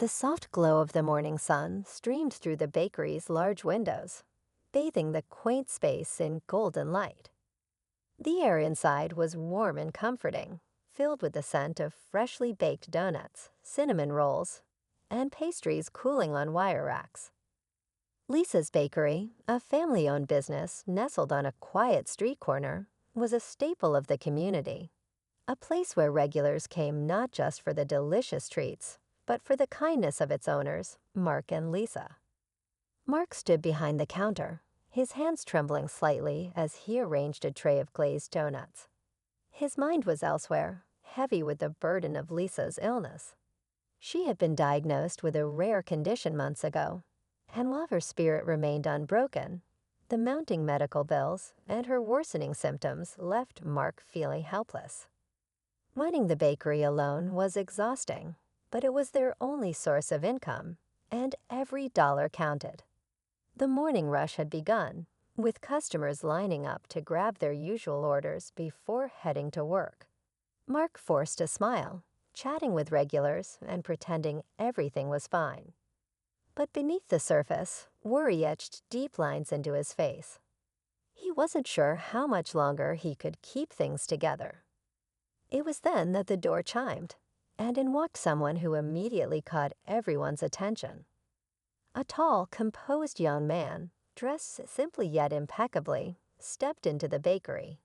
The soft glow of the morning sun streamed through the bakery's large windows, bathing the quaint space in golden light. The air inside was warm and comforting, filled with the scent of freshly baked donuts, cinnamon rolls, and pastries cooling on wire racks. Lisa's Bakery, a family-owned business nestled on a quiet street corner, was a staple of the community, a place where regulars came not just for the delicious treats, but for the kindness of its owners, Mark and Lisa. Mark stood behind the counter, his hands trembling slightly as he arranged a tray of glazed donuts. His mind was elsewhere, heavy with the burden of Lisa's illness. She had been diagnosed with a rare condition months ago, and while her spirit remained unbroken, the mounting medical bills and her worsening symptoms left Mark feeling helpless. Running the bakery alone was exhausting, but it was their only source of income, and every dollar counted. The morning rush had begun, with customers lining up to grab their usual orders before heading to work. Mark forced a smile, chatting with regulars and pretending everything was fine. But beneath the surface, worry etched deep lines into his face. He wasn't sure how much longer he could keep things together. It was then that the door chimed, and in walked someone who immediately caught everyone's attention. A tall, composed young man, dressed simply yet impeccably, stepped into the bakery.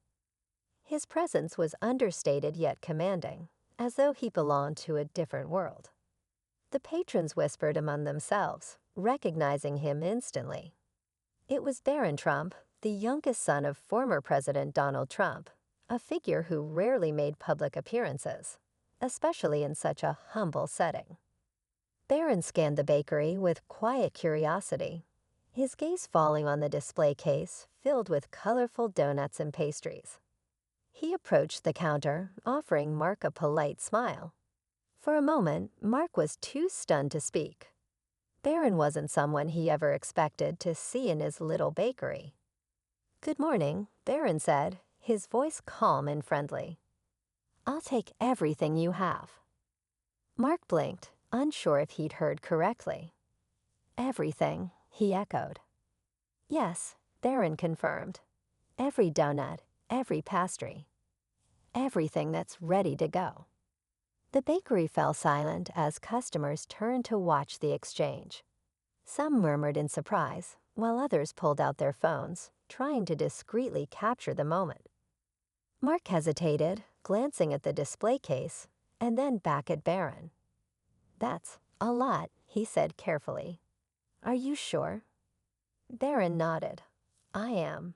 His presence was understated yet commanding, as though he belonged to a different world. The patrons whispered among themselves, recognizing him instantly. It was Barron Trump, the youngest son of former President Donald Trump, a figure who rarely made public appearances, especially in such a humble setting. Barron scanned the bakery with quiet curiosity, his gaze falling on the display case filled with colorful donuts and pastries. He approached the counter, offering Mark a polite smile. For a moment, Mark was too stunned to speak. Barron wasn't someone he ever expected to see in his little bakery. "Good morning," Barron said, his voice calm and friendly. "I'll take everything you have." Mark blinked, unsure if he'd heard correctly. "Everything," he echoed. "Yes," Barron confirmed. "Every donut, every pastry. Everything that's ready to go." The bakery fell silent as customers turned to watch the exchange. Some murmured in surprise, while others pulled out their phones, trying to discreetly capture the moment. Mark hesitated, glancing at the display case, and then back at Barron. "That's a lot," he said carefully. "Are you sure?" Barron nodded. "I am."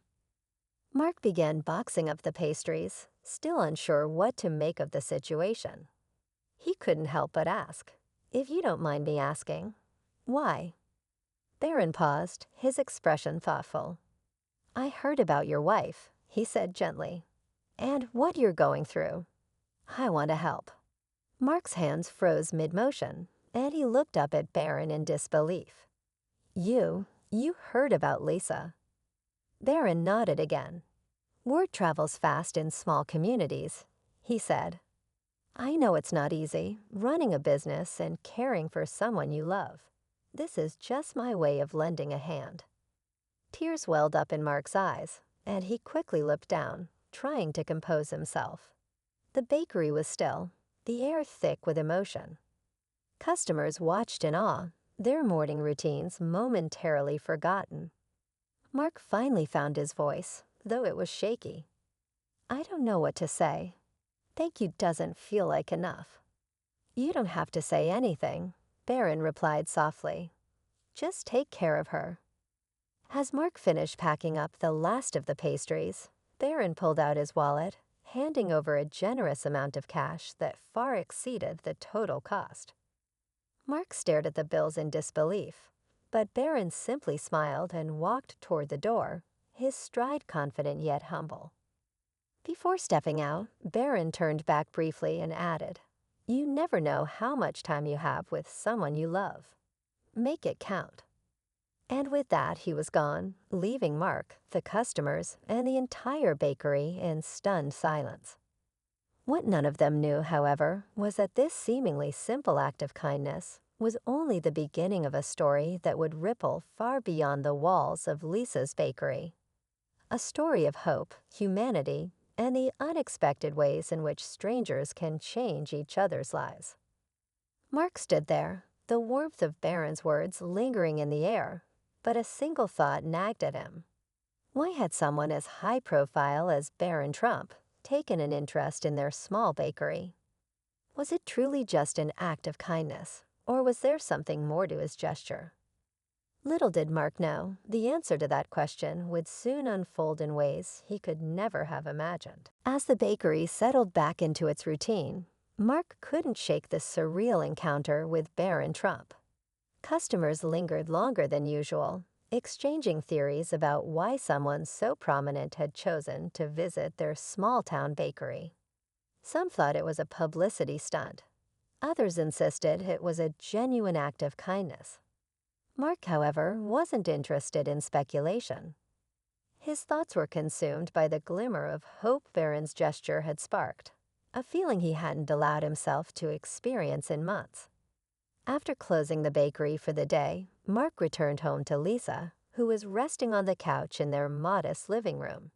Mark began boxing up the pastries, still unsure what to make of the situation. He couldn't help but ask, "If you don't mind me asking, why?" Barron paused, his expression thoughtful. "I heard about your wife," he said gently, "and what you're going through. I want to help." Mark's hands froze mid-motion, and he looked up at Barron in disbelief. You heard about Lisa." Barron nodded again. "Word travels fast in small communities," he said. "I know it's not easy, running a business and caring for someone you love. This is just my way of lending a hand." Tears welled up in Mark's eyes, and he quickly looked down, trying to compose himself. The bakery was still, the air thick with emotion. Customers watched in awe, their morning routines momentarily forgotten. Mark finally found his voice, though it was shaky. "I don't know what to say. Thank you doesn't feel like enough." "You don't have to say anything," Barron replied softly. "Just take care of her." As Mark finished packing up the last of the pastries, Barron pulled out his wallet, handing over a generous amount of cash that far exceeded the total cost. Mark stared at the bills in disbelief, but Barron simply smiled and walked toward the door, his stride confident yet humble. Before stepping out, Barron turned back briefly and added, "You never know how much time you have with someone you love. Make it count." And with that, he was gone, leaving Mark, the customers, and the entire bakery in stunned silence. What none of them knew, however, was that this seemingly simple act of kindness was only the beginning of a story that would ripple far beyond the walls of Lisa's bakery. A story of hope, humanity, and the unexpected ways in which strangers can change each other's lives. Mark stood there, the warmth of Barron's words lingering in the air, but a single thought nagged at him. Why had someone as high profile as Barron Trump taken an interest in their small bakery? Was it truly just an act of kindness, or was there something more to his gesture? Little did Mark know, the answer to that question would soon unfold in ways he could never have imagined. As the bakery settled back into its routine, Mark couldn't shake the surreal encounter with Barron Trump. Customers lingered longer than usual, exchanging theories about why someone so prominent had chosen to visit their small-town bakery. Some thought it was a publicity stunt. Others insisted it was a genuine act of kindness. Mark, however, wasn't interested in speculation. His thoughts were consumed by the glimmer of hope Barron's gesture had sparked, a feeling he hadn't allowed himself to experience in months. After closing the bakery for the day, Mark returned home to Lisa, who was resting on the couch in their modest living room.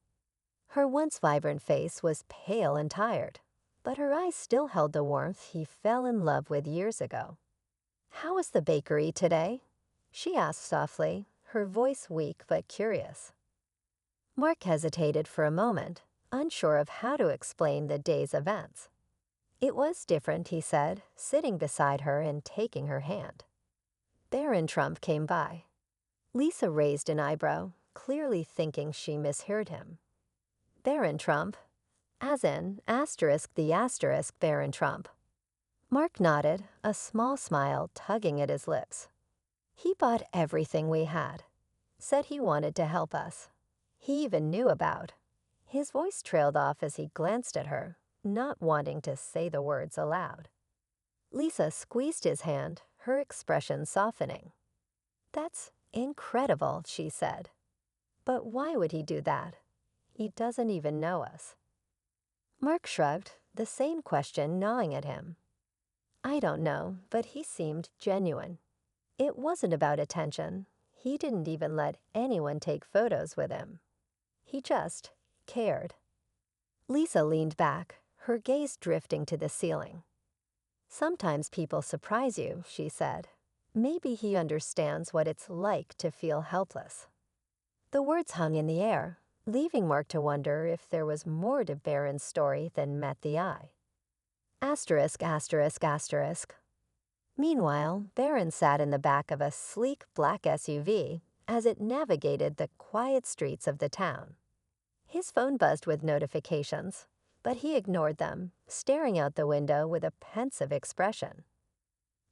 Her once vibrant face was pale and tired, but her eyes still held the warmth he fell in love with years ago. "How was the bakery today?" she asked softly, her voice weak but curious. Mark hesitated for a moment, unsure of how to explain the day's events. "It was different," he said, sitting beside her and taking her hand. Barron Trump came by. Lisa raised an eyebrow, clearly thinking she misheard him. "Barron Trump? As in, *** Barron Trump." Mark nodded, a small smile tugging at his lips. "He bought everything we had. Said he wanted to help us. He even knew about—" His voice trailed off as he glanced at her, not wanting to say the words aloud. Lisa squeezed his hand, her expression softening. "That's incredible," she said. "But why would he do that? He doesn't even know us." Mark shrugged, the same question gnawing at him. "I don't know, but he seemed genuine. It wasn't about attention. He didn't even let anyone take photos with him. He just cared." Lisa leaned back, her gaze drifting to the ceiling. "Sometimes people surprise you," she said. "Maybe he understands what it's like to feel helpless." The words hung in the air, leaving Mark to wonder if there was more to Barron's story than met the eye. ****. Meanwhile, Barron sat in the back of a sleek black SUV as it navigated the quiet streets of the town. His phone buzzed with notifications, but he ignored them, staring out the window with a pensive expression.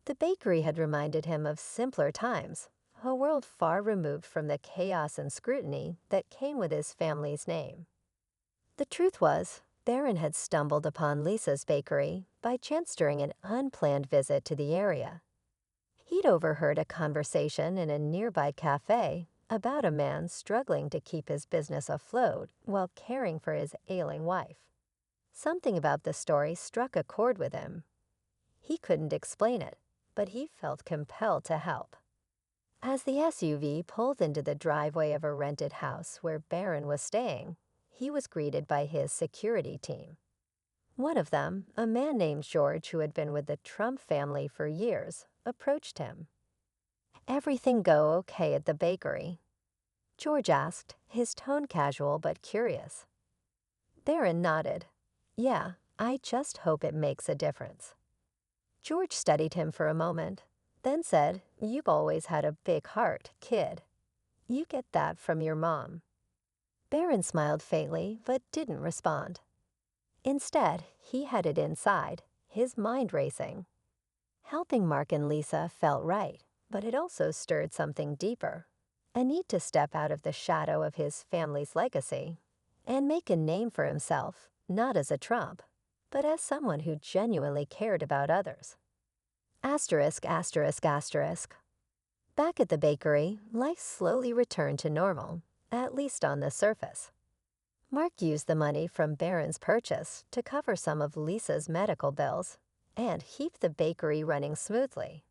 The bakery had reminded him of simpler times, a world far removed from the chaos and scrutiny that came with his family's name. The truth was, Barron had stumbled upon Lisa's bakery by chance during an unplanned visit to the area. He'd overheard a conversation in a nearby cafe about a man struggling to keep his business afloat while caring for his ailing wife. Something about the story struck a chord with him. He couldn't explain it, but he felt compelled to help. As the SUV pulled into the driveway of a rented house where Barron was staying, he was greeted by his security team. One of them, a man named George who had been with the Trump family for years, approached him. "Everything go okay at the bakery?" George asked, his tone casual but curious. Barron nodded. "Yeah, I just hope it makes a difference." George studied him for a moment, then said, "You've always had a big heart, kid. You get that from your mom." Barron smiled faintly, but didn't respond. Instead, he headed inside, his mind racing. Helping Mark and Lisa felt right, but it also stirred something deeper, a need to step out of the shadow of his family's legacy and make a name for himself, not as a Trump, but as someone who genuinely cared about others. ****. Back at the bakery, life slowly returned to normal, at least on the surface. Mark used the money from Barron's purchase to cover some of Lisa's medical bills and keep the bakery running smoothly.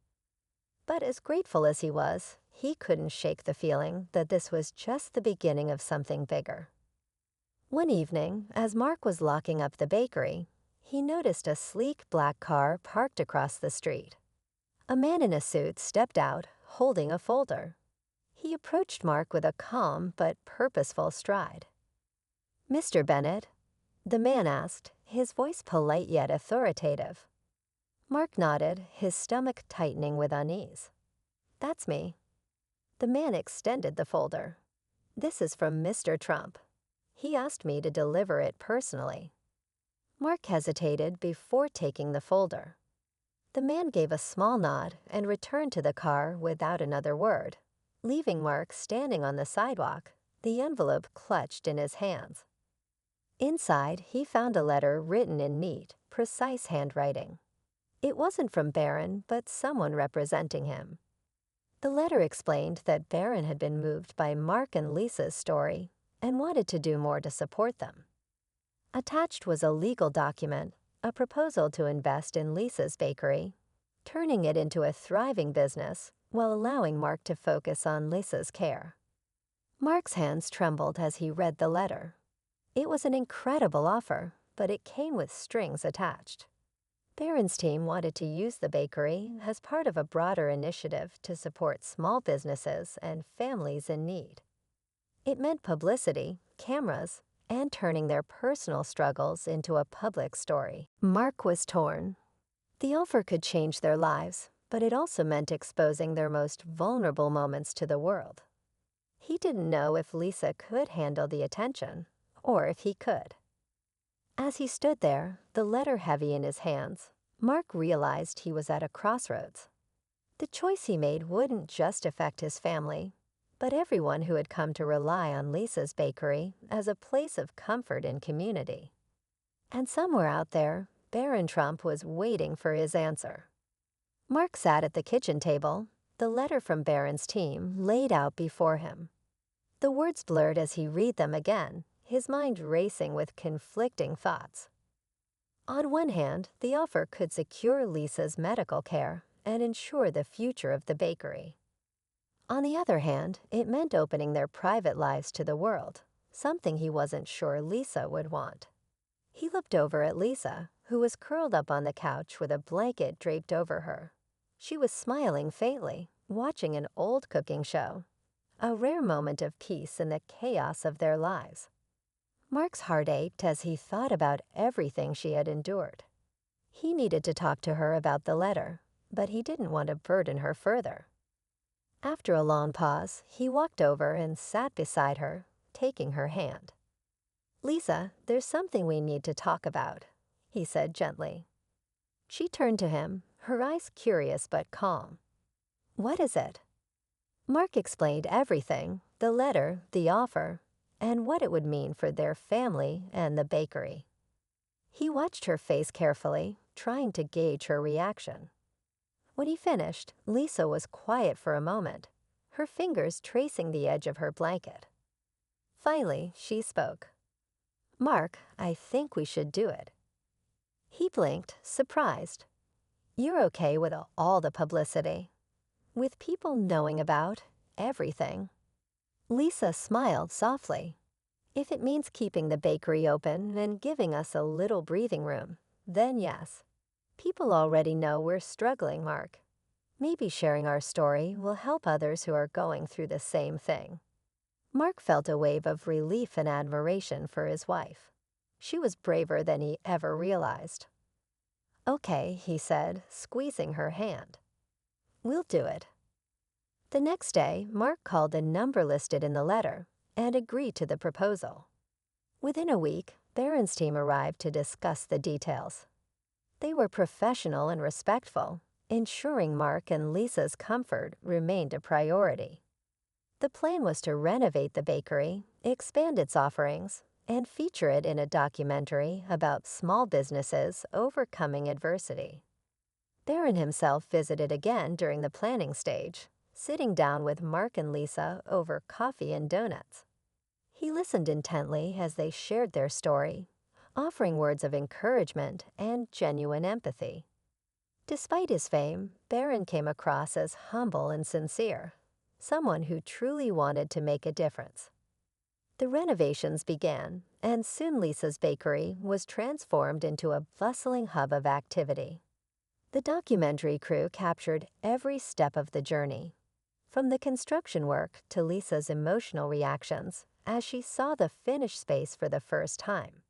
But as grateful as he was, he couldn't shake the feeling that this was just the beginning of something bigger. One evening, as Mark was locking up the bakery, he noticed a sleek black car parked across the street. A man in a suit stepped out, holding a folder. He approached Mark with a calm but purposeful stride. "Mr. Bennett?" the man asked, his voice polite yet authoritative. Mark nodded, his stomach tightening with unease. "That's me." The man extended the folder. "This is from Mr. Trump. He asked me to deliver it personally." Mark hesitated before taking the folder. The man gave a small nod and returned to the car without another word, leaving Mark standing on the sidewalk, the envelope clutched in his hands. Inside, he found a letter written in neat, precise handwriting. It wasn't from Barron, but someone representing him. The letter explained that Barron had been moved by Mark and Lisa's story and wanted to do more to support them. Attached was a legal document, a proposal to invest in Lisa's bakery, turning it into a thriving business while allowing Mark to focus on Lisa's care. Mark's hands trembled as he read the letter. It was an incredible offer, but it came with strings attached. Barron's team wanted to use the bakery as part of a broader initiative to support small businesses and families in need. It meant publicity, cameras, and turning their personal struggles into a public story. Mark was torn. The offer could change their lives, but it also meant exposing their most vulnerable moments to the world. He didn't know if Lisa could handle the attention, or if he could. As he stood there, the letter heavy in his hands, Mark realized he was at a crossroads. The choice he made wouldn't just affect his family, but everyone who had come to rely on Lisa's bakery as a place of comfort and community. And somewhere out there, Barron Trump was waiting for his answer. Mark sat at the kitchen table, the letter from Barron's team laid out before him. The words blurred as he read them again, his mind racing with conflicting thoughts. On one hand, the offer could secure Lisa's medical care and ensure the future of the bakery. On the other hand, it meant opening their private lives to the world, something he wasn't sure Lisa would want. He looked over at Lisa, who was curled up on the couch with a blanket draped over her. She was smiling faintly, watching an old cooking show, a rare moment of peace in the chaos of their lives. Mark's heart ached as he thought about everything she had endured. He needed to talk to her about the letter, but he didn't want to burden her further. After a long pause, he walked over and sat beside her, taking her hand. "Lisa, there's something we need to talk about," he said gently. She turned to him, her eyes curious but calm. "What is it?" Mark explained everything, the letter, the offer, and what it would mean for their family and the bakery. He watched her face carefully, trying to gauge her reaction. When he finished, Lisa was quiet for a moment, her fingers tracing the edge of her blanket. Finally, she spoke. "Mark, I think we should do it." He blinked, surprised. "You're okay with all the publicity? With people knowing about everything?" Lisa smiled softly. "If it means keeping the bakery open and giving us a little breathing room, then yes. People already know we're struggling, Mark. Maybe sharing our story will help others who are going through the same thing." Mark felt a wave of relief and admiration for his wife. She was braver than he ever realized. "Okay," he said, squeezing her hand. "We'll do it." The next day, Mark called the number listed in the letter and agreed to the proposal. Within a week, Barron's team arrived to discuss the details. They were professional and respectful, ensuring Mark and Lisa's comfort remained a priority. The plan was to renovate the bakery, expand its offerings, and feature it in a documentary about small businesses overcoming adversity. Barron himself visited again during the planning stage, sitting down with Mark and Lisa over coffee and donuts. He listened intently as they shared their story, offering words of encouragement and genuine empathy. Despite his fame, Barron came across as humble and sincere, someone who truly wanted to make a difference. The renovations began, and soon Lisa's bakery was transformed into a bustling hub of activity. The documentary crew captured every step of the journey, from the construction work to Lisa's emotional reactions as she saw the finished space for the first time.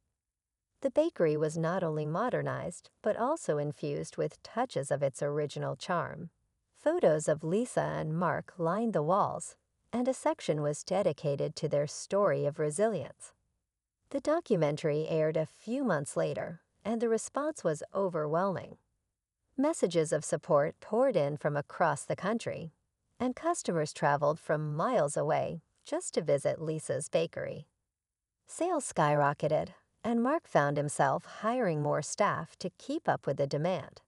The bakery was not only modernized, but also infused with touches of its original charm. Photos of Lisa and Mark lined the walls, and a section was dedicated to their story of resilience. The documentary aired a few months later, and the response was overwhelming. Messages of support poured in from across the country, and customers traveled from miles away just to visit Lisa's bakery. Sales skyrocketed, and Mark found himself hiring more staff to keep up with the demand.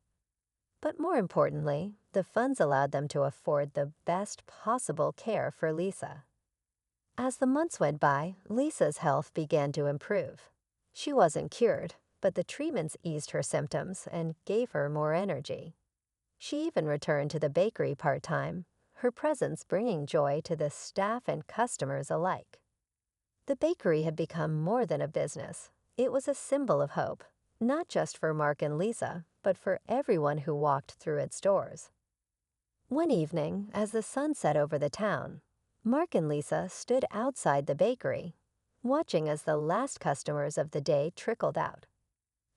But more importantly, the funds allowed them to afford the best possible care for Lisa. As the months went by, Lisa's health began to improve. She wasn't cured, but the treatments eased her symptoms and gave her more energy. She even returned to the bakery part-time, her presence bringing joy to the staff and customers alike. The bakery had become more than a business. It was a symbol of hope, not just for Mark and Lisa, but for everyone who walked through its doors. One evening, as the sun set over the town, Mark and Lisa stood outside the bakery, watching as the last customers of the day trickled out.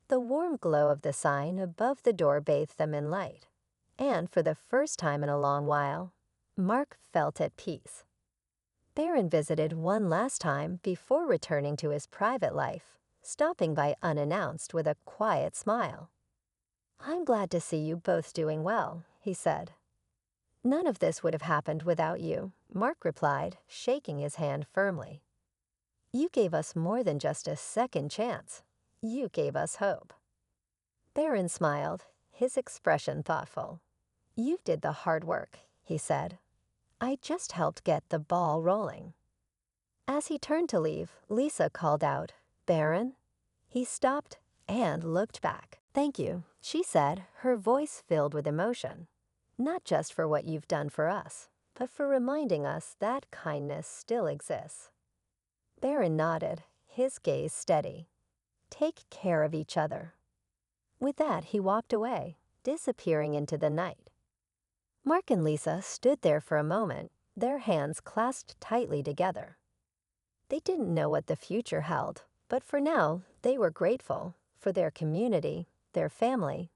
The warm glow of the sign above the door bathed them in light, and for the first time in a long while, Mark felt at peace. Barron visited one last time before returning to his private life, stopping by unannounced with a quiet smile. "I'm glad to see you both doing well," he said. "None of this would have happened without you," Mark replied, shaking his hand firmly. "You gave us more than just a second chance. You gave us hope." Barron smiled, his expression thoughtful. "You did the hard work," he said. "I just helped get the ball rolling." As he turned to leave, Lisa called out, "Barron?" He stopped and looked back. "Thank you," she said, her voice filled with emotion. "Not just for what you've done for us, but for reminding us that kindness still exists." Barron nodded, his gaze steady. "Take care of each other." With that, he walked away, disappearing into the night. Mark and Lisa stood there for a moment, their hands clasped tightly together. They didn't know what the future held, but for now, they were grateful for their community, their family,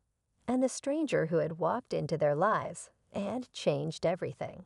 and the stranger who had walked into their lives and changed everything.